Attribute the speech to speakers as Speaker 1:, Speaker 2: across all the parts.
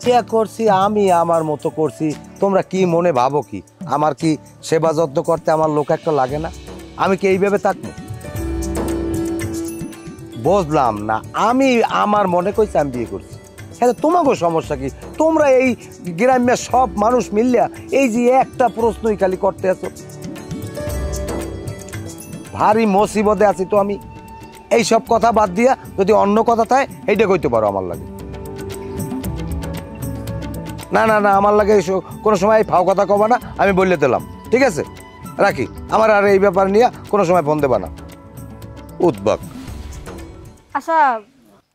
Speaker 1: যা করছি আমি আমার মতো করছি, তোমরা কি মনে ভাবো কি আমার কি সেবা যত্ন করতে আমার লোক একটা লাগে না? আমি কি এইভাবে থাকবো? বুঝলাম না, আমি আমার মনে কইছি আমি বিয়ে করছি। হ্যাঁ, তোমাকে সমস্যা কি? তোমরা এই গ্রামের সব মানুষ মিললে এই যে একটা প্রশ্নই খালি করতে আছো। ভারী মুসিবতে আছি তো আমি। এই সব কথা বাদ দিয়া যদি অন্য কথা থাকে এইটা কইতে পারো আমার লাগে। না না না, আমার লাগে কোনো সময় ফাও কথা কবা না, আমি বললে দিলাম। ঠিক আছে, রাখি। আমার আর এই ব্যাপার নিয়ে কোনো সময় ফোন দেবা না, উদ্বাক।
Speaker 2: আচ্ছা,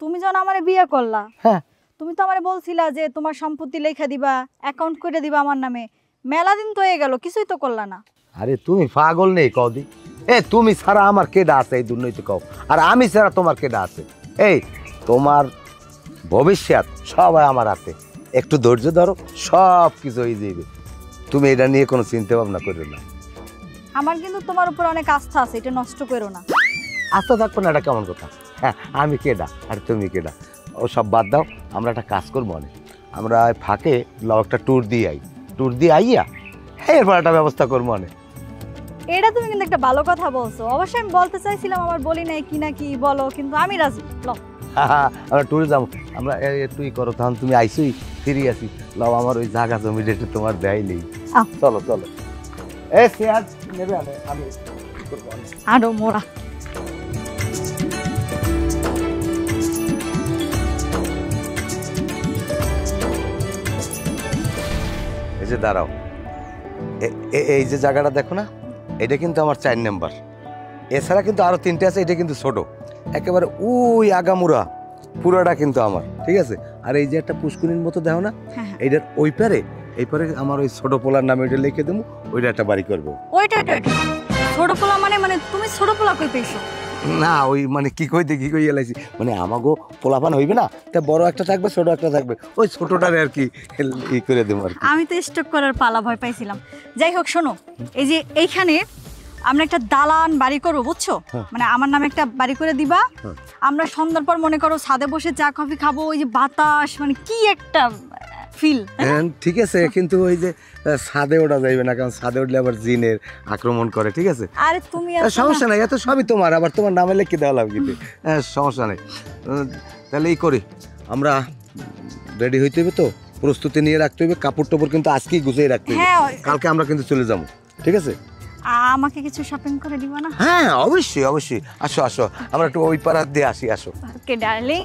Speaker 2: তুমি যখন আমারে বিয়ে করলা,
Speaker 1: হ্যাঁ,
Speaker 2: তুমি তো আমারে বলছিলা যে তোমার সম্পত্তি লেখা দিবা, অ্যাকাউন্ট করে দিবা আমার নামে। মেলা দিন তো হয়ে গেল, কিছুই তো করলা না।
Speaker 1: আরে তুমি পাগল নেই কদি? তুমি ছাড়া আমার কেডা আছে এই দুর্নীতি কও? আর আমি ছাড়া তোমার কেডা আছে? এই তোমার ভবিষ্যৎ সবাই আমার হাতে, একটু ধৈর্য ধরো, সব কিছু হয়ে যাবে। তুমি এটা নিয়ে কোনো চিন্তা ভাবনা করো না।
Speaker 2: আমার কিন্তু তোমার উপর অনেক আস্থা আছে, এটা নষ্ট করো না।
Speaker 1: আস্থা থাকবো না, এটা কেমন কথা? হ্যাঁ, আমি কেডা আর তুমি কেডা ও সব বাদ দাও। আমরা একটা কাজ করবো অনেক, আমরা ফাঁকে লাও একটা ট্যুর দিয়ে আইয়া এরপর একটা ব্যবস্থা করবো অনেক।
Speaker 2: এটা তুমি কিন্তু একটা ভালো কথা বলছো। অবশ্যই আমি বলতে চাইছিলাম, আমার বলি নাই কি না কি বলো, কিন্তু আমি রাজি। লও
Speaker 1: আমরা ট্যুরে যাবো। আমরা একটুই করো, তখন তুমি আইসোই ফিরি আসি। লাও আমার ওই জায়গা জমি রেটে তোমার দেয় নেই। চলো চলো। নেবে আমি
Speaker 2: আরো মোরা।
Speaker 1: এই যে দাঁড়াও, এই যে জায়গাটা দেখো না, এটা কিন্তু আমার 4 নাম্বার। এছাড়া কিন্তু আরো 3টে আছে, এটা কিন্তু ছোট একেবারে। ওই আগামুরা পুরোটা কিন্তু আমার, ঠিক আছে। আর এই যে একটা পুষ্করিণীর মতো দেখো না, এইটার ওই পারে এই পারে আমার ওই ছোট পোলার নামে ওইটা লিখে দেবো, ওইটা একটা বাড়ি করবো।
Speaker 2: ওইটা ছোট পোলা মানে তুমি ছোট পোলা কই পেয়েছো?
Speaker 1: না, ওই মানে কি কই এলাইছি, মানে আমাগো পোলাপান হইবে না, তা বড় একটা থাকবে ছোট একটা থাকবে, ওই ছোটটারে আর কি ই করে দেবো আর কি।
Speaker 2: আমি তো স্টক করার পালা ভয় পাইছিলাম। যাই হোক, শোনো, এই যে এইখানে আমরা একটা দালান বাড়ি করবো, বুঝছো? মানে আমার নামে একটা বাড়ি করে দিবা। আমরা সন্ধ্যার পর মনে করো ছাদে বসে চা কফি খাবো, ওই যে বাতাস, মানে কি একটা ফিল।
Speaker 1: ঠিক আছে, কিন্তু ওই যে ছাদে ওঠা যাইবে না, কারণ ছাদে উঠলে আবার জিনের আক্রমণ করে। ঠিক আছে,
Speaker 2: আরে তুমি
Speaker 1: সমস্যা নাই, এত সবই তোমার, আবার তোমার নামে লিখে দেওয়া লাগবে। সমস্যা নেই। তাহলে এই করি, আমরা রেডি হইতে হবে, তো প্রস্তুতি নিয়ে রাখতে হবে। কাপড় টাপড় কিন্তু আজকেই গুছিয়ে রাখতে হবে, কালকে আমরা কিন্তু চলে যাবো। ঠিক আছে,
Speaker 2: আমাকে কিছু শপিং করে দিবা না?
Speaker 1: হ্যাঁ, অবশ্যই অবশ্যই। আসো আসো, আমরা একটু ওই পাড়া দিয়ে আসি। আসো।
Speaker 2: ওকে ডার্লিং।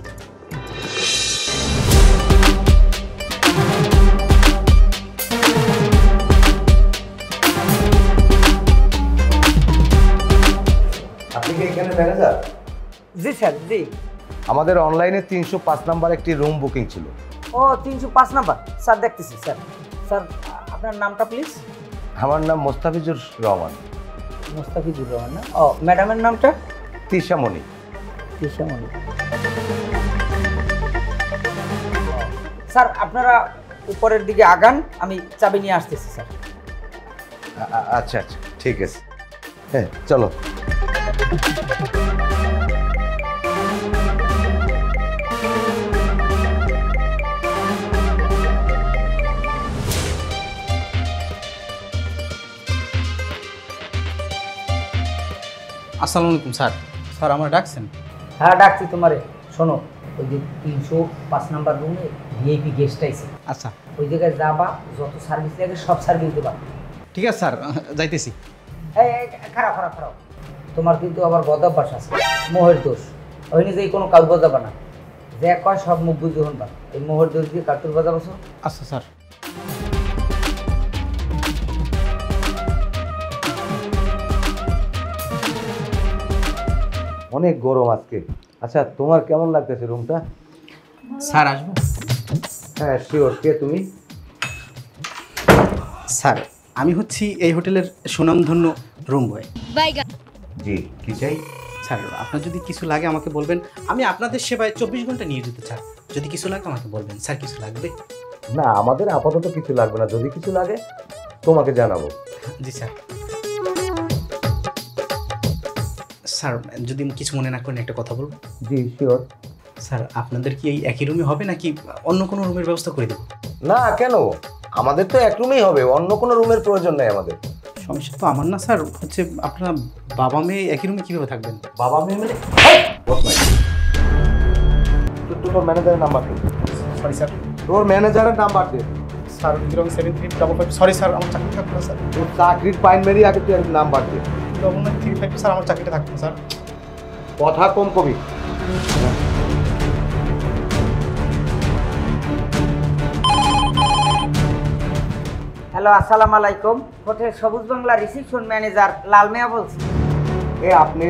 Speaker 1: আপনি কি এখানে ম্যানেজার?
Speaker 3: জি স্যার, জি।
Speaker 1: আমাদের অনলাইনে 305 নাম্বার একটি রুম বুকিং ছিল।
Speaker 3: ও 305 নাম্বার, স্যার দেখতেছি। স্যার স্যার আপনার নামটা প্লিজ?
Speaker 1: আমার নাম মোস্তাফিজুর রহমান।
Speaker 3: মোস্তাফিজুর রহমান না? ও, ম্যাডামের নামটা?
Speaker 1: তিশামণি।
Speaker 3: তিশামণি। স্যার আপনারা উপরের দিকে আগান, আমি চাবি নিয়ে আসতেছি স্যার।
Speaker 1: আচ্ছা আচ্ছা, ঠিক আছে। হ্যাঁ, চলো।
Speaker 4: আসসালামু আলাইকুম স্যার। স্যার আমার ডাকছেন?
Speaker 3: হ্যাঁ ডাকছি তোমারে। শোনো, ওই যে 305 নাম্বার রুমে ভিআইপি গেস্ট আইছে।
Speaker 4: আচ্ছা,
Speaker 3: ওই জায়গায় যাবা, যত সার্ভিস লাগে সব সার্ভিস দেবা।
Speaker 4: ঠিক আছে স্যার, যাইতেছি।
Speaker 3: খারাপ খারাপ খারাপ, তোমার কিন্তু আবার বদাভ্যাস আছে, মোহের দোষ। ওই নিজেই কোনো কাজ বাজাবা না, যে কয় সব মুখ বুঝে হনবা। এই মোহের দোষ দিয়ে কার্তুর বাজাবছো।
Speaker 4: আচ্ছা স্যার।
Speaker 1: অনেক গরম আজকে। আচ্ছা, তোমার কেমন লাগতেছে রুমটা?
Speaker 4: স্যার আসবো?
Speaker 1: হ্যাঁ শিওর। কে তুমি?
Speaker 4: স্যার আমি হচ্ছি এই হোটেলের সুনামধন্য রুম বয়।
Speaker 1: জি, কি চাই?
Speaker 4: স্যার আপনার যদি কিছু লাগে আমাকে বলবেন, আমি আপনাদের সেবায় 24 ঘন্টা নিয়োজিত স্যার। যদি কিছু লাগে আমাকে বলবেন। স্যার কিছু লাগবে?
Speaker 1: না, আমাদের আপাতত কিছু লাগবে না, যদি কিছু লাগে তোমাকে জানাবো।
Speaker 4: জি স্যার। স্যার যদি কিছু মনে না করেন একটা কথা বলবো?
Speaker 1: জি শিওর।
Speaker 4: স্যার আপনাদের কি এই একই রুমে হবে নাকি অন্য কোনো রুমের ব্যবস্থা করে দেবো?
Speaker 1: না কেন, আমাদের তো এক রুমেই হবে, অন্য কোনো রুমের প্রয়োজন নেই আমাদের।
Speaker 4: সমস্যা তো আমার না স্যার, হচ্ছে আপনারা বাবা মেয়ে একই রুমে কীভাবে থাকবেন?
Speaker 1: বাবা মেয়ে মানে তোর ম্যানেজারের নাম্বার দে।
Speaker 4: Sorry sir.
Speaker 1: তোর ম্যানেজারের নাম্বার দে।
Speaker 4: স্যার 07355, সরি স্যার আমার চাকরি থাকবে না স্যার।
Speaker 1: তোর চাকরির পাইন মেরি আগে তুই নাম্বার দে।
Speaker 4: 09355, স্যার আমার চাকরিটা থাকবে না স্যার।
Speaker 1: কথা কম কবি।
Speaker 3: হ্যালো, আসসালামু আলাইকুম। হোটেল সবুজ বাংলা রিসেপশন ম্যানেজার লাল মিয়া বলছি।
Speaker 1: আপনি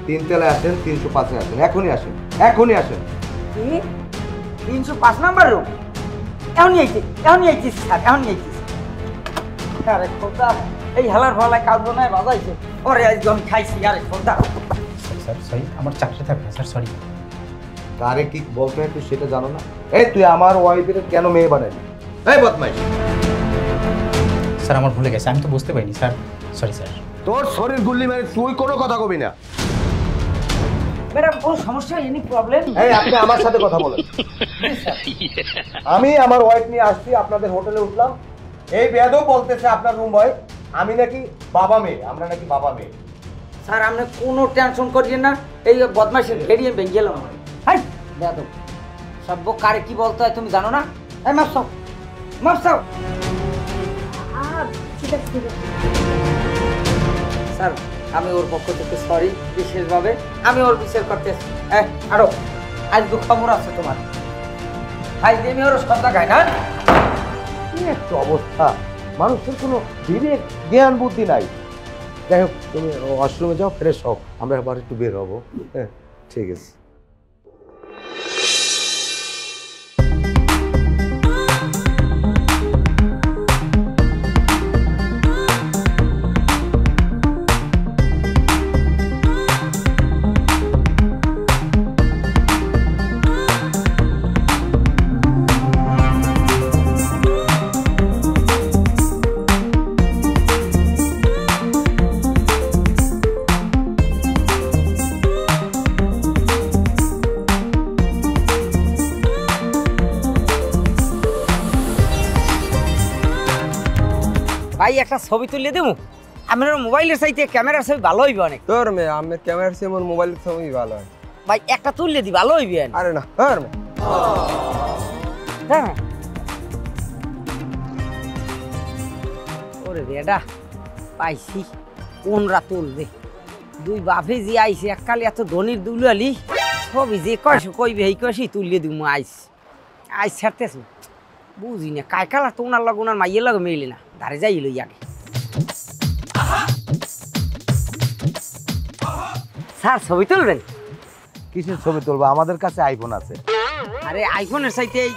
Speaker 1: 3 তলায় আসেন, 305-এ আসেন, এখনই আসেন, এখনই আসেন।
Speaker 3: কি 305 নাম্বার রুম? এখনই আইছি স্যার, এখনই আইছি। আরে খোদা, এই হালার ফালায় কাজ নয় বাজাইছে ওরে, আজ আমি খাইছি। আরে খোদা
Speaker 4: স্যার সরি, আমার চাকরিটা থাকবে না স্যার, সরি।
Speaker 1: কারে কি বলতে হয় তুই সেটা জানো না? তুই আমার ওয়াইফের কেন মেয়ে বানালি? বদমাইশ।
Speaker 4: স্যার আমার ভুলে গেছে, আমি তো বুঝতে পারিনি স্যার, সরি স্যার।
Speaker 1: তোর শরীর গুল্লি মেরে তুই কোনো কথা কবি না।
Speaker 3: ম্যাডাম কোনো সমস্যা, এনি প্রবলেম?
Speaker 1: আপনি আমার সাথে কথা বলেন। আমি আমার ওয়াইফ নিয়ে আসছি, আপনাদের হোটেলে উঠলাম, এই বেয়াদও বলতেছে আপনার রুম বয় আমি নাকি বাবা মেয়ে, আমরা নাকি বাবা মেয়ে।
Speaker 3: স্যার আপনি কোনো টেনশন করিয়েন না, এই বদমাইশের ভেরিয়ে ভেঙে গেলাম। হাই বেয়াদব, সভ্য কারে কি বলতে হয় তুমি জানো না? মাপসাও মাপসাও। স্যার আমি ওর পক্ষ থেকে সরি, বিশেষভাবে আমি ওর বিচার করতে আরো আজ খবর আছে তোমার। হাই দেমি ওর সন্ধ্যা খায় না।
Speaker 1: কি একটা অবস্থা, মানুষের কোনো বিবেক জ্ঞান বুদ্ধি নাই। যাই হোক, তুমি ওয়াশরুমে যাও, ফ্রেশ হও, আমরা আবার একটু বের হবো। ঠিক আছে।
Speaker 3: ভাই একটা ছবি তুলে দেবো, আমার মোবাইলের চাইতে ক্যামেরার ছবি ভালো হইবে অনেক।
Speaker 5: তোর মেয়ে আমার ক্যামেরার চেয়ে আমার মোবাইলের ছবি ভালো হয়।
Speaker 3: ভাই একটা তুললে দি ভালো হইবে।
Speaker 5: আরে না, হ্যাঁ
Speaker 3: হ্যাঁ ওরে বেডা পাইছি, কোন রাত তুলবে? দুই বাপে যে আইছে এককালে এত ধনির দুলালি, ছবি যে কয়সো কইবে এই কয়সি তুললে দিব। আইস ছাড়তেছি বুঝি না কায় কালা তো ওনার লগ ওনার মাইয়ের লগে মিলে না, ধারে যাই লই আগে। স্যার ছবি তুলবেন?
Speaker 1: কিসের ছবি তুলবো? আমাদের কাছে আইফোন আছে।
Speaker 3: আরে আইফোনের চাইতে এই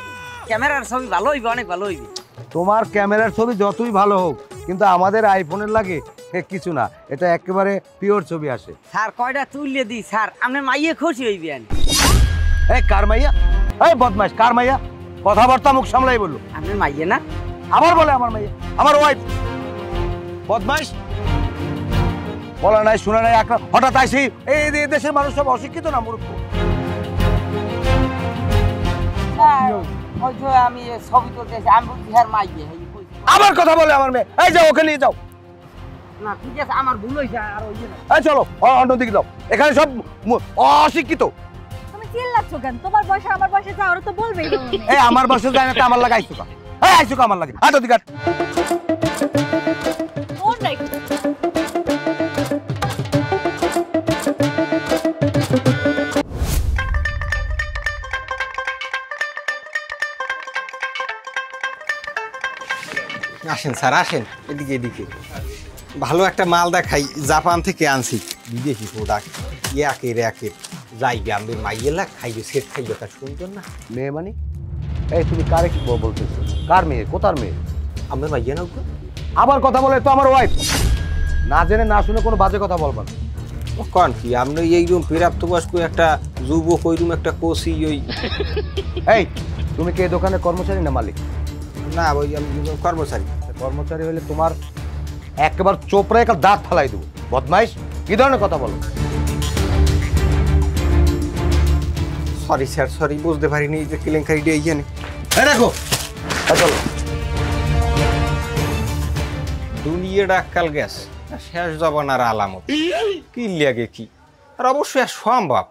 Speaker 3: ক্যামেরার ছবি ভালো হইবে, অনেক ভালো হইবে।
Speaker 1: তোমার ক্যামেরার ছবি যতই ভালো হোক, কিন্তু আমাদের আইফোনের লাগে কিছু না, এটা একেবারে পিওর ছবি আসে।
Speaker 3: স্যার কয়টা তুললে দিই স্যার, আপনার মাইয়ে খুশি হইবেন।
Speaker 1: কার মাইয়া? বদমাইশ, কার মাইয়া? কথাবার্তা মুখ সামলাই বললো।
Speaker 3: আপনার মাইয়ে না?
Speaker 1: আবার বলে আমার মাইয়া, আমার ওয়াইফ। বদমাইশ, বলা নাই শোনা নাই, হঠাৎ আইসি। এই দেশের মানুষ সব অশিক্ষিত না, মূর্খ।
Speaker 3: আমি ছবি তুলতেছি, আমি বলছি স্যার মাইয়ে।
Speaker 1: আবার কথা বলে আমার মেয়ে। যাও, ওকে নিয়ে যাও।
Speaker 3: না ঠিক আছে, আমার ভুল হয়েছে। আর ওই
Speaker 1: চলো অন্যদিকে যাও, এখানে সব অশিক্ষিত।
Speaker 2: তুমি চিল্লাচ্ছ কেন? তোমার বয়সে আমার বয়সে যা, ওরা তো বলবেই।
Speaker 1: আমার বসে যায় না, আমার লাগে আইসুকা। আইসুকা আমার লাগে। অধিকার
Speaker 5: আসেন স্যার, আসেন এদিকে এদিকে। ভালো একটা মাল দেখাই, জাপান থেকে আনছি, বিদেশি প্রোডাক্ট। একের যাইবে আমি মাইয়েলা খাইবে, সেট খাইবে, তার সুন্দর না
Speaker 1: মেয়ে মানে? তুমি কারে কি বলতেছো? কার মেয়ে? কোথার মেয়ে?
Speaker 5: আমার মাইয়া না।
Speaker 1: আবার কথা বলে তো আমার ওয়াইফ। না জেনে না শুনে কোনো বাজে কথা বলবা না।
Speaker 5: কন কি আপনি এইরকম প্রাপ্তবয়স্ক একটা যুবক, ওইরকম একটা কোচি ওই।
Speaker 1: তুমি কি এই দোকানের কর্মচারী না মালিক?
Speaker 5: না, ওই আমি কর্মচারী।
Speaker 1: কর্মচারী হলে তোমার একেবারে চোপড়ায় একটা দাঁত ফালাই দেবো। বদমাইশ, কি ধরনের কথা বলো?
Speaker 5: সরি স্যার সরি, বুঝতে পারিনি এই যে কেলেঙ্কারিটা এইখানে।
Speaker 1: রাখো চলো।
Speaker 5: দুনিয়াটা আক্কাল গ্যাস, শেষ জবানার আলামত। কি লাগে কি, আর অবশ্যই আর সম্ভব,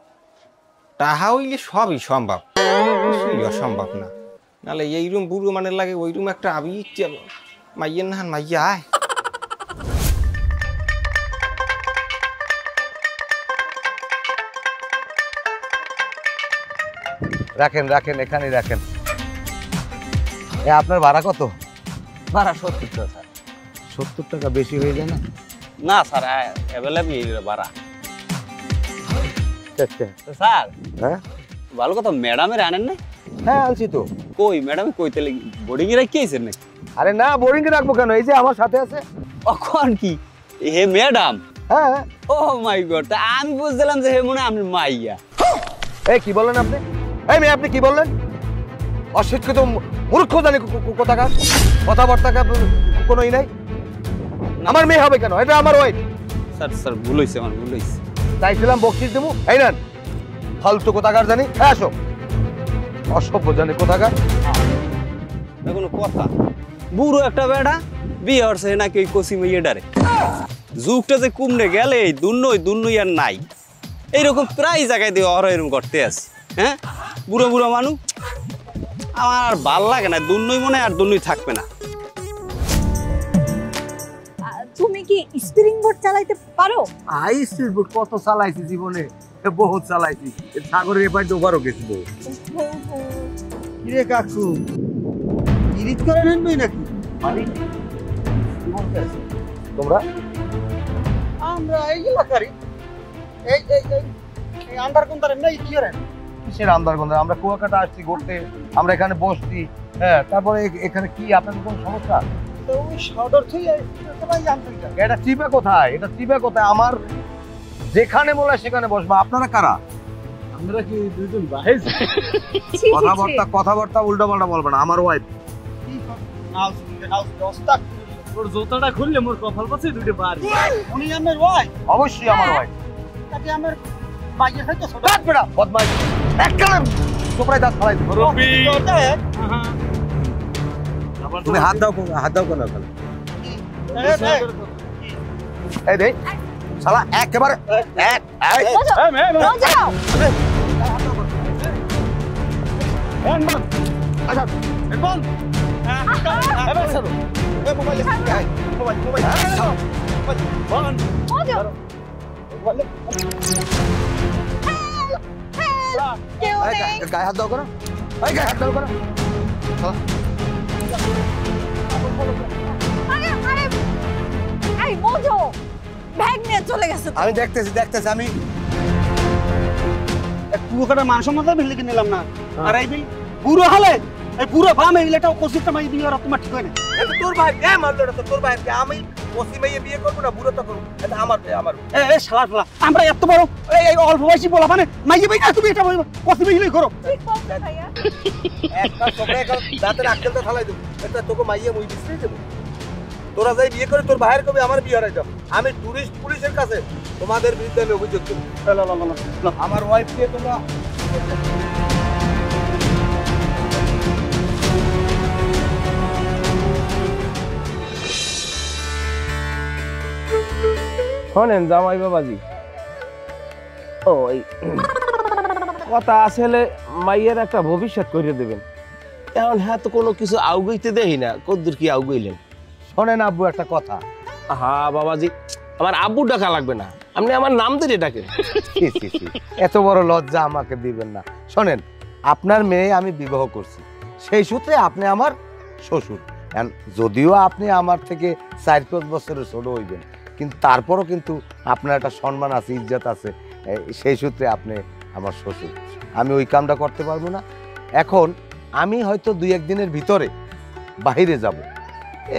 Speaker 5: তাহা হইলে সবই সম্ভব, কিছুই অসম্ভব না। নাহলে এইরকম বুড়ো মানে লাগে ওইরকম একটা আবি মাইয়ের না মাইয়া আয়।
Speaker 1: রাখেন রাখেন, এখানেই রাখেন। আপনার ভাড়া কত?
Speaker 6: ভাড়া 70 টাকা স্যার।
Speaker 1: 70 টাকা বেশি হয়ে যায় না?
Speaker 6: না স্যার, অ্যাভেলেবল ভাড়া।
Speaker 1: আচ্ছা
Speaker 6: তো স্যার,
Speaker 1: হ্যাঁ
Speaker 6: ভালো কথা, ম্যাডামের আনেন না?
Speaker 1: হ্যাঁ আনছি তো।
Speaker 6: কই ম্যাডাম, কই তাহলে বোর্ডিং এ রাখিয়েছেন নাকি?
Speaker 1: আরে না, বোরিং এ রাখবো কেন, এই যে আমার সাথে আছে।
Speaker 6: কখন কি হে ম্যাডাম?
Speaker 1: হ্যাঁ।
Speaker 6: ও মাই গড, তা আমি বুঝলাম যে হে মনে হয় আপনার মাইয়া।
Speaker 1: এই কি বললেন আপনি? এই মেয়ে আপনি কি বললেন? অশিক্ষিত মূর্খ জানি কোথাকার, কথাবার্তা কোনো ই নাই। আমার মেয়ে হবে কেন? এটা আমার ওয়াইফ।
Speaker 6: স্যার স্যার ভুল হয়েছে, আমার ভুল হয়েছে।
Speaker 1: চাইছিলাম বকশিস দেবো, এই নেন। ফালতু কোথাকার জানি, হ্যাঁ আসো। অসভ্য জানি কোথাকার।
Speaker 6: এটা কোনো কথা? বুড়ো একটা বেড়া বিয়ে হচ্ছে নাকি ওই কসি মাইয়া ডারে। যুগটা যে কুমড়ে গেলে দুন্নই আর নাই। এইরকম প্রায় জায়গায় দিয়ে অর এরকম করতে আছে। হ্যাঁ, বুড়ো বুড়ো মানুষ আমার আর ভাল লাগে না। দুন্নই মনে আর দুন্নই থাকবে না।
Speaker 2: তুমি কি স্পিরিং বোর্ড চালাইতে পারো?
Speaker 1: হাই স্পিড বোট কত চালাইছি জীবনে, বহুত চালাইছি। সাগরের এপার ডোবারও গেছি।
Speaker 7: কিরে কাকু, ইরিট করে নেনবি নাকি?
Speaker 1: মানে তোমরা
Speaker 7: আমরা এই এলাকারই এই এই এই এই আন্ডার কোনটারে নেই কি রে?
Speaker 1: কিসের আন্দারগন্ধ? আমরা কুয়াকাটা আসছি ঘুরতে, আমরা এখানে বসছি। হ্যাঁ, তারপরে এখানে কি আপনাদের কোনো সমস্যা?
Speaker 7: তো ওই সদর থেকে সবাই জানতে চাই।
Speaker 1: এটা চিপে কোথায়? এটা চিপে কোথায়? আমার যেখানে বলে সেখানে বসবো। আপনারা কারা?
Speaker 7: আমরা কি দুইজন ভাই?
Speaker 1: কথাবার্তা উল্টা পাল্টা বলবে না। আমার ওয়াইফ।
Speaker 7: নাও দস্তাক তোর জুতাটা খুললে মোর কপাল পাছে দুইটা বার। উনি আমার ওয়াই,
Speaker 1: অবশ্যই আমার ওয়াইফ।
Speaker 7: তাকে আমার বাইরে হয়তো ছোট
Speaker 1: দাঁত বেড়া বদমাইশ, এককালে তোমরাই দাঁত ফালাই দিবো।
Speaker 7: রবি
Speaker 1: তুমি হাত দাও কেন ওখানে? এই দেখ শালা, একেবারে এক
Speaker 2: যাও।
Speaker 1: গায়ে হাত দাও করো, গায়ে হাত দাও করো।
Speaker 2: এই মোজো ব্যাগ নিয়ে চলে গেছে।
Speaker 1: আমি দেখতেছি আমি
Speaker 7: কুয়াকাটা মান সম্মান বিল লিখে নিলাম না। আর এই বিল বুড়ো হলে এই বুড়ো বাম এই লেটা কোসিটা মাই দিয়ে আর তোমার ঠিক হয় না।
Speaker 1: তোর ভাই কে মারলো? এটা তো তোর ভাই। আমি ওসি মাইয়ে বিয়ে করবো না, বুড়ো তো করবো। এটা আমার ভাই, আমার।
Speaker 7: এই শালা আমরা এত বড় এই অল্প বয়সী বলা মানে মাইয়ে ভাই তুমি এটা কোসি মাইলেই করো।
Speaker 2: ঠিক বলছো ভাইয়া।
Speaker 1: একটা সবাই দাঁতের আক্কেলটা ফালাই দেবো। এটা তোকে মাইয়ে মই বিশ্রী দেবো। তোরা যাই বিয়ে করে তোর ভাইয়ের কবি আমার বিয়ে হারাই যাবো। আমি টুরিস্ট পুলিশের কাছে তোমাদের বিরুদ্ধে আমি অভিযোগ করবো। আমার ওয়াইফ দিয়ে তোমরা
Speaker 8: শোনেন জামাই বাবাজি, ওই কথা আসলে মাইয়ের একটা ভবিষ্যৎ করে দেবেন। এখন হ্যাঁ তো কোনো কিছু আউগাইতে দেখি না, কদ্দুর কি আউগাইলেন?
Speaker 1: শোনেন আব্বু একটা কথা।
Speaker 8: হ্যাঁ বাবাজি, আমার আব্বু ডাকা লাগবে না, আপনি আমার নাম ধরে ডাকেন।
Speaker 1: এত বড় লজ্জা আমাকে দিবেন না। শোনেন, আপনার মেয়ে আমি বিবাহ করছি, সেই সূত্রে আপনি আমার শ্বশুর। যদিও আপনি আমার থেকে 4-5 বছরের ছোট হইবেন, কিন্তু তারপরও কিন্তু আপনার একটা সম্মান আছে, ইজ্জত আছে। সেই সূত্রে আপনি আমার শ্বশুর। আমি ওই কামটা করতে পারবো না। এখন আমি হয়তো 2-1 দিনের ভিতরে বাইরে যাব,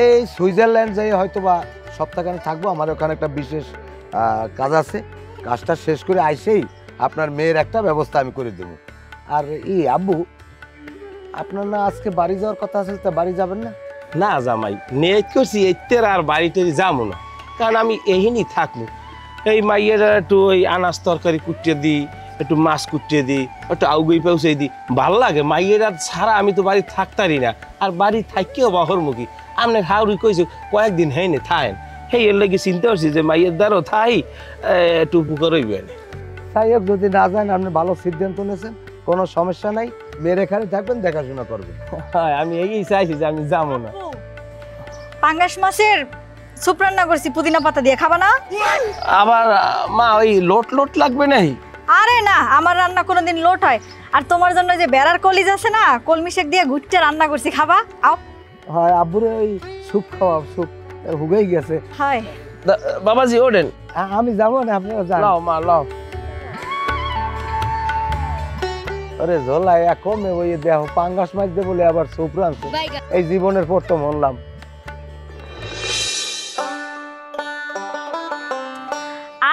Speaker 1: এই সুইজারল্যান্ড যাই হয়তো বা সপ্তাহখানে থাকবো। আমার ওখানে একটা বিশেষ কাজ আছে, কাজটা শেষ করে আইসেই আপনার মেয়ের একটা ব্যবস্থা আমি করে দেবো। আর আব্বু, আপনার না আজকে বাড়ি যাওয়ার কথা আছে, তা বাড়ি যাবেন না?
Speaker 8: না জামাই, নেট করছি এর আর বাড়িতে যাবো না, কারণ আমি এহিনি থাকবো। এই মাইয়ের একটু ওই আনাজ তরকারি কুটিয়ে দিই, একটু মাছ কুটিয়ে দিই, একটু আউগুই পৌঁছে দিই, ভাল লাগে। মাইয়ের আর ছাড়া আমি তো বাড়ি থাকতারি না, আর বাড়ি থাকিও বহরমুখী। আপনি হাউরি কইছো কয়েকদিন হয়নি থাকেন, সেই এর লাগে চিন্তা করছি যে মাইয়ের দ্বারও থাই একটু উপকার হইবে।
Speaker 1: তাই হোক, যদি না যান আপনি ভালো সিদ্ধান্ত নিয়েছেন, কোনো সমস্যা নাই। মেয়ের এখানে থাকবেন, দেখাশোনা করবেন।
Speaker 8: হ্যাঁ, আমি এই চাইছি যে আমি যাবো না।
Speaker 2: পাঙ্গাস মাছের স্যুপ রান্না করছি পুদিনা পাতা দিয়ে, খাবা না?
Speaker 8: আবার মা ওই লোট লোট লাগবে নাই?
Speaker 2: আরে না, আমার রান্না কোনোদিন লোট হয়? আর তোমার জন্য যে বেড়ার কলিজ আছে না, কলমি শাক দিয়ে ঘুরতে রান্না করছি, খাবা? আও।
Speaker 1: হয় আব্বুরে ওই স্যুপ খাওয়া, স্যুপ হুগেই গেছে।
Speaker 2: হয়
Speaker 8: বাবাজি ওঠেন,
Speaker 1: আমি যাবো না, আপনারা যান।
Speaker 8: লাও মা লাও।
Speaker 1: আরে ঝোলাই কমে ওই দেখো পাঙ্গাস মাছ দিয়ে বলে আবার স্যুপ রাঁধছে। এই জীবনের প্রথম শুনলাম।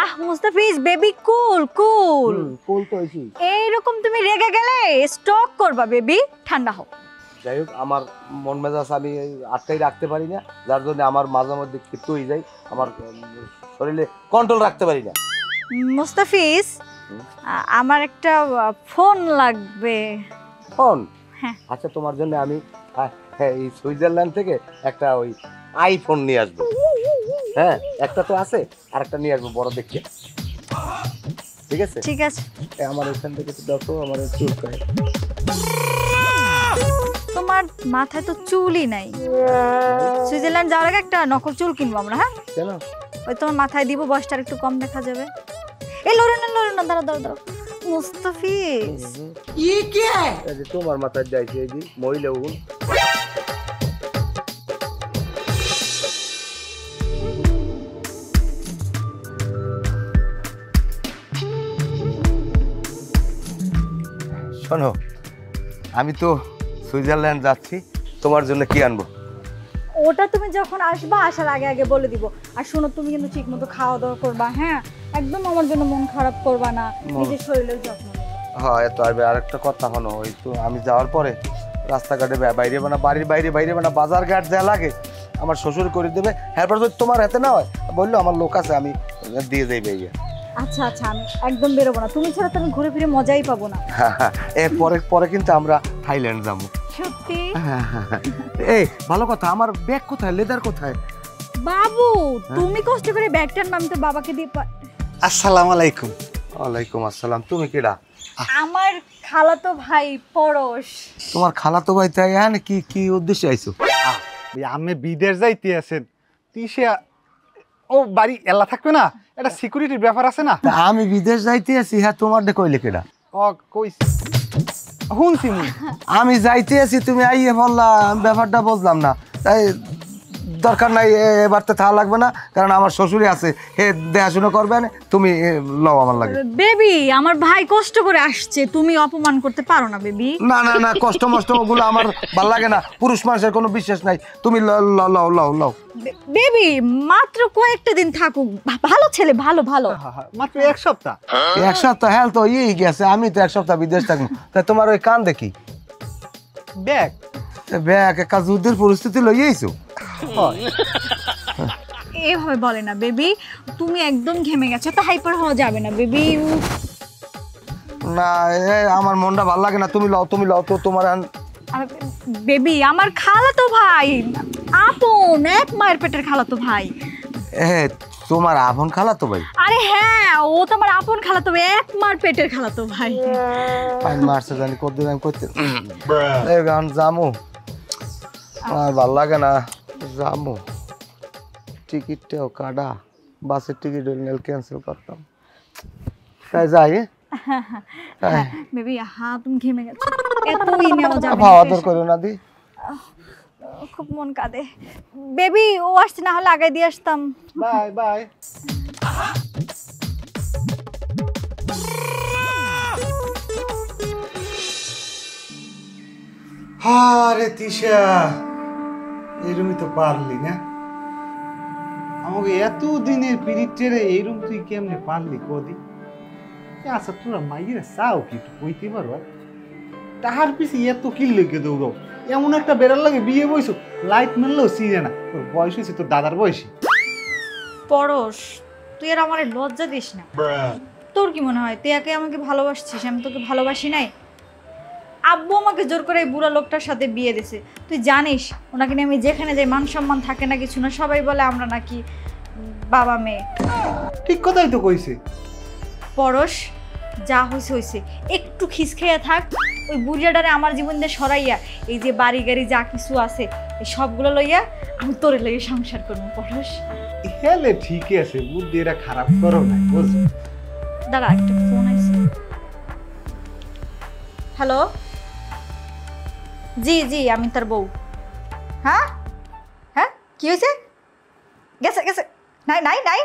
Speaker 2: আহ মুস্তাফিজ বেবি, কুল কুল
Speaker 1: কুল তো হয়েছি।
Speaker 2: এইরকম তুমি রেগে গেলে স্টক করবা বেবি, ঠান্ডা হোক।
Speaker 1: যাই হোক, আমার মন মেজাজ আমি আটকাই রাখতে পারি না, যার জন্য আমার মাঝে মধ্যে ক্ষিপ্ত হয়ে যায়, আমার শরীরে কন্ট্রোল রাখতে পারি না।
Speaker 2: মুস্তাফিজ, আমার একটা ফোন লাগবে।
Speaker 1: ফোন?
Speaker 2: হ্যাঁ।
Speaker 1: আচ্ছা, তোমার জন্য আমি এই সুইজারল্যান্ড থেকে একটা ওই আইফোন নিয়ে আসবো। হ্যাঁ, একটা তো আছে, আর একটা নিয়ে আসবো বড় দেখে। ঠিক আছে?
Speaker 2: ঠিক আছে।
Speaker 1: আমার এখান থেকে তো দেখো, আমার চুল করে।
Speaker 2: তোমার মাথায় তো চুলই নাই। সুইজারল্যান্ড যাওয়ার আগে একটা নকল চুল কিনবো আমরা। হ্যাঁ,
Speaker 1: কেন?
Speaker 2: ওই তোমার মাথায় দিব, বয়সটা একটু কম দেখা যাবে। এই লড়ো না, দাঁড়াও দাঁড়াও দাঁড়াও। মুস্তাফিজ,
Speaker 1: তোমার মাথায় যাইছে এই মহিলা উল। শোনো, আমি তো সুইজারল্যান্ড যাচ্ছি, তোমার জন্য কি আনবো?
Speaker 2: ওটা তুমি যখন আসবা, আসার আগে আগে বলে দিব। আর শোনো, তুমি কিন্তু ঠিক মতো খাওয়া দাওয়া করবা। হ্যাঁ, একদম আমার জন্য মন খারাপ করবা না, নিজের শরীরের যত্ন নেবা।
Speaker 1: হ্যাঁ, এত আসবে। আরেকটা কথা হলো, ওই তো আমি যাওয়ার পরে রাস্তাঘাটে বাইরে বানা, বাড়ির বাইরে বানা, বাজার ঘাট যা লাগে আমার শ্বশুর করে দেবে। এরপর যদি তোমার হাতে না হয়, বললো আমার লোক আছে, আমি দিয়ে যাইবে।
Speaker 2: আচ্ছা আচ্ছা, আমি একদম বেরোবো না, তুমি ছাড়া তো আমি ঘুরে ফিরে মজাই পাবো না।
Speaker 1: পরে পরে কিন্তু আমরা থাইল্যান্ড যাবো।
Speaker 2: সত্যি?
Speaker 1: এই ভালো কথা, আমার ব্যাগ কোথায়, লেদার কোথায়?
Speaker 2: বাবু, তুমি কষ্ট করে ব্যাগটার নাম তো বাবাকে দিয়ে
Speaker 7: আসসালামু আলাইকুম।
Speaker 1: ওয়ালাইকুম আসসালাম। তুমি কেডা?
Speaker 2: আমার খালাতো ভাই পরশ।
Speaker 1: তোমার খালাতো ভাই? তাই? হ্যাঁ, কি কি উদ্দেশ্যে আইছো?
Speaker 7: আমি বিদেশ যাইতে আছেন, তিসে ও বাড়ি এলা থাকবে না, এটা সিকিউরিটির ব্যাপার আছে না।
Speaker 1: আমি বিদেশ যাইতে আছি। হ্যাঁ, তোমার ডে কইলে কেডা?
Speaker 7: ও কইছি, শুনছি মুই।
Speaker 1: আমি যাইতে আছি, তুমি আইয়ে বললা, ব্যাপারটা বুঝলাম না। তাই দরকার নাই, এবার তো থাকা লাগবে না, কারণ আমার শ্বশুরই আছে, হে দেখাশোনা করবেন। তুমি লও আমার লাগে।
Speaker 2: বেবি, আমার ভাই কষ্ট করে আসছে, তুমি অপমান করতে পারো না বেবি।
Speaker 1: না না না, কষ্ট মষ্ট ওগুলো আমার ভাল লাগে না, পুরুষ মানুষের কোনো বিশ্বাস নাই। তুমি লও লও লও লও।
Speaker 2: বেবি, মাত্র কয়েকটা দিন থাকুক, ভালো ছেলে, ভালো ভালো।
Speaker 7: মাত্র এক সপ্তাহ?
Speaker 1: এক সপ্তাহ? হ্যাঁ, তো ইয়ে গেছে, আমি তো এক সপ্তাহ বিদেশ থাকবো। তাই তোমার ওই কান দেখি
Speaker 7: ব্যাগ
Speaker 1: ব্যাগ একটা যুদ্ধের পরিস্থিতি লইয়েছো।
Speaker 2: এভাবে বলে না বেবি, তুমি একদম ঘেমে গেছো, তো হাইপার হওয়া যাবে না বেবি।
Speaker 1: না, আমার মনটা ভালো লাগে না। তুমি লও, তুমি লও তো তোমার।
Speaker 2: বেবি, আমার খালাতো ভাই, আপন এক মায়ের পেটের খালাতো ভাই।
Speaker 1: তোমার আপন খালাতো ভাই?
Speaker 2: আরে হ্যাঁ, ও তোমার আপন খালাতো ভাই, এক মার পেটের খালাতো ভাই।
Speaker 1: পাইন মারছে জানি কতদিন আমি করতে গান জামু, আর ভাল লাগে না। জামু টিকিটটাও কাটা, বাসের টিকিট ক্যান্সেল করতাম। তাই যাই।
Speaker 2: বেবি, হ্যাঁ তুমি ঘেমে গেছো, এতই নেওয়া যাবে না।
Speaker 1: খাওয়া দাওয়া করো না দি,
Speaker 2: খুব মন কাঁদে। বেবি, ও আসছে, না হলে আগে দিয়ে আসতাম।
Speaker 7: Bye bye. আরে তিশা, এরমই তো পারলি না আমাকে এত দিনের পিরিয়ডে, এইরকম তুই কেমনে পারলি কদি? আচ্ছা, তোরা মাইয়ের চাও কি কইতে পারো? তাহার পিছে এত কি লেগে দৌড়াও? এমন একটা বেড়ার লাগে বিয়ে বয়স, লাইট মারলেও চিনে না। তোর বয়স হয়েছে তোর দাদার বয়সী।
Speaker 2: পরশ, তুই আর আমার লজ্জা দিস না। তোর কি মনে হয় তুই একে আমাকে ভালোবাসছিস, আমি তোকে ভালোবাসি নাই? আব্বু আমাকে জোর করে এই বুড়া লোকটার সাথে বিয়ে দিয়েছে। তুই জানিস ওনাকে নিয়ে আমি যেখানে যাই মান সম্মান থাকে না কিছু না, সবাই বলে আমরা নাকি বাবা মেয়ে।
Speaker 7: ঠিক কথাই তো কইছে।
Speaker 2: পরশ, যা হয়েছে হয়েছে, একটু খিস খেয়ে থাক। ওই বুড়িয়াটারে আমার জীবন দিয়ে সরাইয়া এই যে বাড়ি গাড়ি যা কিছু আছে এই সবগুলো লইয়া আমি তোরে লইয়া সংসার করবো। পরশ
Speaker 7: হেলে ঠিকই আছে, বুদ্ধি এটা খারাপ করো না, বুঝছো?
Speaker 2: দাঁড়া, একটা ফোন আইছে। হ্যালো, জি জি আমি তার বউ। হ্যাঁ হ্যাঁ, কি হয়েছে? গেছে গেছে, নাই নাই নাই,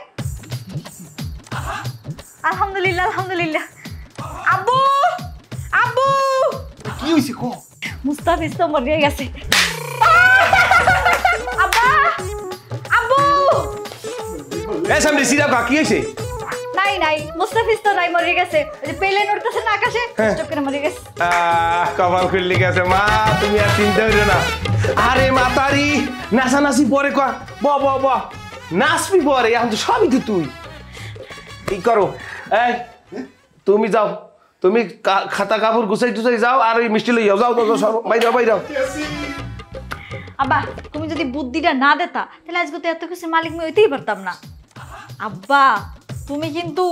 Speaker 2: আলহামদুলিল্লাহ আলহামদুলিল্লাহ। আব্বু আব্বু,
Speaker 7: কি হইছে কো?
Speaker 2: মুস্তাফিজ তো মরে গেছে। আব্বা আব্বু,
Speaker 8: এই সামনে সিরা কা কি হইছে?
Speaker 2: নাই নাই, মুস্তাফিজ তো নাই, মরে গেছে। ওই যে প্লেন উড়তেছে না আকাশে, স্ট্রোক করে মরে গেছে।
Speaker 8: কপাল খুললি গেছে মা, তুমি আর চিন্তা হইলো না। আরে মাতারি, নাচানাচি পরে কর, ব ব ব, নাচবি পরে, এখন তো সবই তো তুই। কি করো? এই তুমি যাও, তুমি খাতা কাপড় গুছাই টুছাই যাও, আর ওই মিষ্টি লই যাও, যাও যাও সব বাইরাও বাইরাও।
Speaker 2: আব্বা তুমি যদি বুদ্ধিটা না দেতা তাহলে আজকে তো এত কিছু মালিক আমি হইতেই পারতাম না। আব্বা তুমি কিন্তু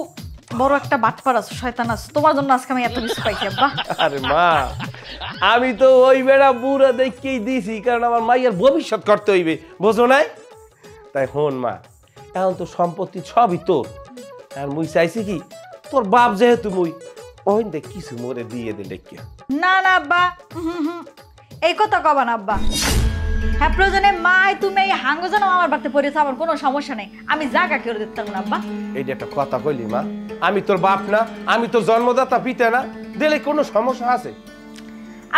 Speaker 2: বড় একটা বাটপার আছো, শয়তান আছো, তোমার জন্য আজকে আমি এত কিছু পাইছি আব্বা।
Speaker 8: আরে মা, আমি তো ওই বেড়া বুড়া দেখেই দিছি, কারণ আমার মাইয়ের ভবিষ্যৎ করতে হইবে, বুঝো নাই? তাই হন মা, এখন তো সম্পত্তি সবই তোর, আর মুই চাইছি কি তোর বাপ যেহেতু মুই ওই দেখ কিছু মোরে দিয়ে দে দেখিয়া।
Speaker 2: না না আব্বা, এই কথা কবা না আব্বা। হ্যাঁ প্রয়োজনে মাই তুমি এই হাঙ্গ যেন আমার বাড়িতে পড়েছে, আমার কোনো সমস্যা নেই, আমি জায়গা কেউ দিতে পারবো না আব্বা।
Speaker 8: এইটা একটা কথা কইলি মা, আমি তোর বাপ না, আমি তোর জন্মদাতা পিতা না, দিলে কোনো সমস্যা আছে?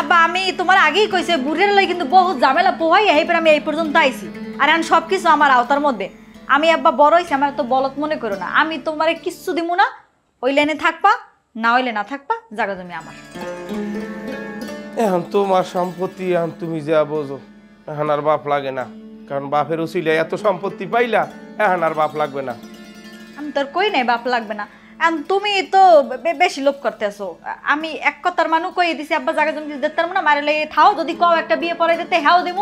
Speaker 2: আব্বা আমি তোমার আগেই কইছে বুড়ের লই কিন্তু বহুত ঝামেলা পোহাই এইবার আমি এই পর্যন্ত আইছি, আর এখন সবকিছু আমার আওতার মধ্যে। আমি আব্বা বড় হইছি, আমার তো বলত মনে করো না, আমি তোমারে কিচ্ছু দিব না, ওই লাইনে থাকবা, না হইলে না থাকবা, জায়গা জমি আমার।
Speaker 8: এখন তোমার সম্পত্তি, এখন তুমি যা বোঝো, এখন আর বাপ লাগে না, কারণ বাপের উচিলে এত সম্পত্তি পাইলা, এখন আর বাপ লাগবে না।
Speaker 2: আমি তোর কই নাই বাপ লাগবে না, এখন তুমি তো বেশি লোভ করতেছো। আমি এক কথার মানুষ কই দিছি আব্বা জায়গা জমি দিতে পারবো না, মারে লেগে থাও, যদি কও একটা বিয়ে পরে দিতে হ্যাও দিব,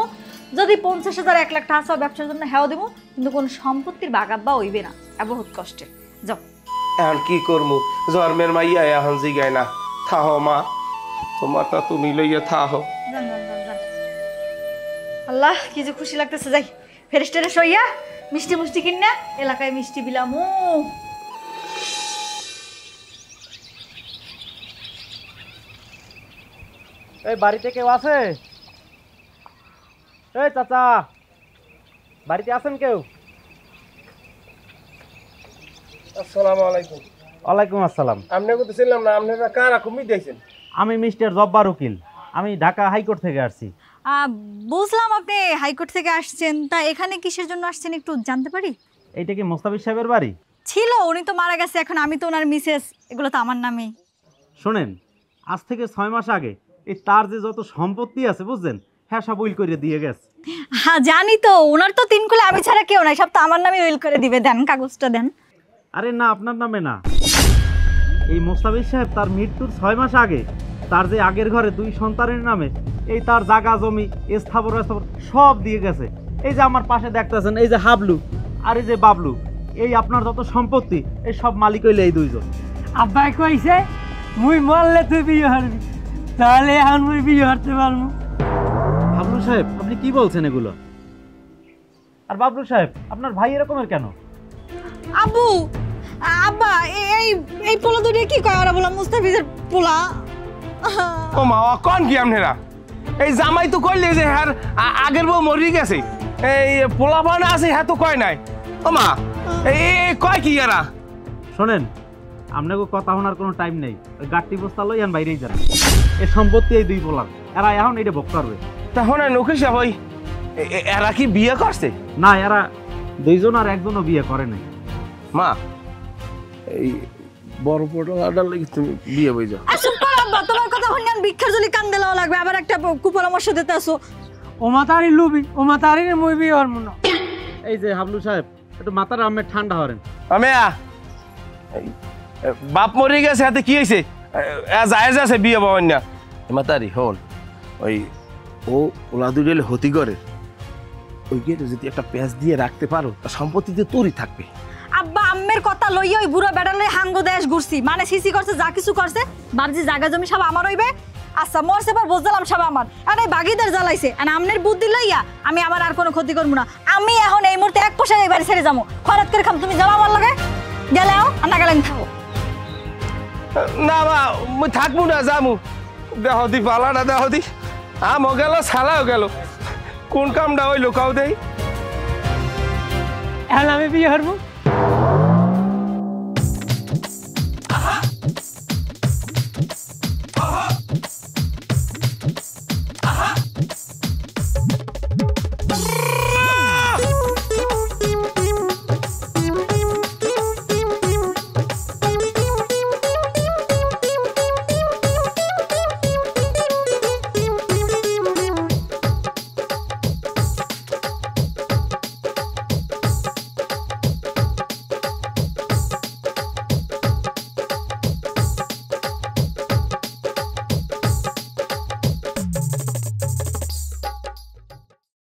Speaker 2: যদি 50,000 1 লাখ টাকা ব্যবসার জন্য হ্যাও দিব, কিন্তু কোন সম্পত্তির বাগ আব্বা হইবে না, বহুত কষ্টে। যাও
Speaker 8: এখন কি করবো, জন্মের মাইয়া এখন জিগায় না, থাহো মা, তোমারটা তুমি লইয়া থাহো।
Speaker 2: যান যান যান যান। আল্লাহ কি যে খুশি লাগতেছে, যাই ফেরেশতারে সইয়া মিষ্টি মুষ্টি কিনা এলাকায় মিষ্টি বিলামু।
Speaker 4: এই বাড়িতে কেউ আছে? এই চাচা, বাড়িতে আছেন কেউ?
Speaker 8: আসসালামু আলাইকুম।
Speaker 4: ওয়ালাইকুম আসসালাম।
Speaker 8: আপনি তো ছিলাম না, আপনারা কারা কমি দিয়েছেন?
Speaker 4: আমি মিস্টার জব্বার উকিল, আমি ঢাকা হাইকোর্ট থেকে আসছি।
Speaker 2: বুঝলাম আপনি হাইকোর্ট থেকে আসছেন, তা এখানে কিসের জন্য আসছেন একটু জানতে পারি?
Speaker 4: এইটা কি মোস্তাফিজ সাহেবের বাড়ি?
Speaker 2: ছিল, উনি তো মারা গেছে, এখন আমি তো ওনার মিসেস, এগুলো তো আমার নামে।
Speaker 4: শোনেন, আজ থেকে 6 মাস আগে এই তার যে যত সম্পত্তি আছে বুঝছেন, হ্যাঁ সব উইল করে দিয়ে গেছে।
Speaker 2: হ্যাঁ জানি তো, ওনার তো 3 কুলে আমি ছাড়া কেউ নাই, সব তো আমার নামে উইল করে দিবে। দেন কাগজটা দেন।
Speaker 4: আরে না, আপনার নামে না, এই মোস্তাফিজ সাহেব তার মৃত্যুর 6 মাস আগে তার যে আগের ঘরে 2 সন্তানের নামে এই তার জায়গা জমি স্থাবর সব দিয়ে গেছে। এই যে আমার পাশে দেখতেছেন, এই যে হাবলু আর এই যে বাবলু, এই আপনার যত সম্পত্তি এই সব মালিক হইলে এই 2 জন।
Speaker 9: আব্বাই কইছে মুই মরলে তুই বিয়ে হারবি, তাহলে এখন মুই বিয়ে হারতে পারবো।
Speaker 4: হাবলু সাহেব আপনি কি বলছেন এগুলো? আর বাবলু সাহেব আপনার ভাই এরকমের কেন?
Speaker 2: আব্বু আব্বা এই এই পোলা দুটো কি কয়? ওরা বলা মুস্তাফিজের পোলা।
Speaker 8: ও মা, কোন কি আপনারা? এই জামাই তো কইলে যে হ্যাঁ আগের বউ মরি গেছে, এই পোলা পানা আছে, হ্যাঁ তো কয় নাই। ও মা, এই কয় কি এরা?
Speaker 4: শোনেন, আপনাকে কথা শোনার কোনো টাইম নেই, ওই গাড়ি বস্তা লই এখন বাইরেই যান। এই সম্পত্তি এই 2 পোলার, এরা এখন এইটা ভোগ করবে।
Speaker 8: তখন নৌকি সাহেব ওই এরা কি বিয়ে করছে?
Speaker 4: না, এরা 2 জন আর একজনও বিয়ে করে নাই।
Speaker 8: মা, এই বড় পটলাটার লাগি তুমি বিয়ে বই যাও।
Speaker 2: আসুন আব্বা, তোমার কথা শুনে ভিক্ষার জলি কান দেওয়া লাগবে, আবার একটা কুপরামর্শ দিতে আসো।
Speaker 9: ও মাতারি লুবি, ও মাতারি মুই বিয়ে হরমু না।
Speaker 4: এই যে হাবলু সাহেব, একটু মাথার আমের ঠান্ডা হরেন।
Speaker 8: আমিয়া বাপ মরে গেছে হাতে কি হয়েছে জায়েজ আছে বিয়ে পাবেন না মাতারি হন ওই ও ওলা দুইলে হতি করে ওই গিয়ে যদি একটা পেঁয়াজ দিয়ে রাখতে পারো তা সম্পত্তিতে তোরই থাকবে।
Speaker 2: আব্বা আম্মের কথা লইয়া ওই বুড়ো বেড়ালে হাঙ্গ দেশ ঘুরছি মানে সিসি করছে যা কিছু করছে ভাবছি জায়গা জমি সব আমার হইবে। আচ্ছা মরছে পর বুঝলাম সব আমার আর এই বাগিদের জ্বালাইছে আর আমনের বুদ্ধি লইয়া আমি আমার আর কোনো ক্ষতি করবো না। আমি এখন এই মুহূর্তে এক পয়সা এই বাড়ি ছেড়ে যাবো খরচ করে খাম তুমি যাও আমার লাগে গেলেও আর না গেলেন থাকো
Speaker 8: না মা মুই থাকবো না যামু দেহ দি পালাটা দেহ দি আমও গেল ছালাও গেল কোন কামটা হইলো কাউ দেই
Speaker 9: এখন আমি বিয়ে করবো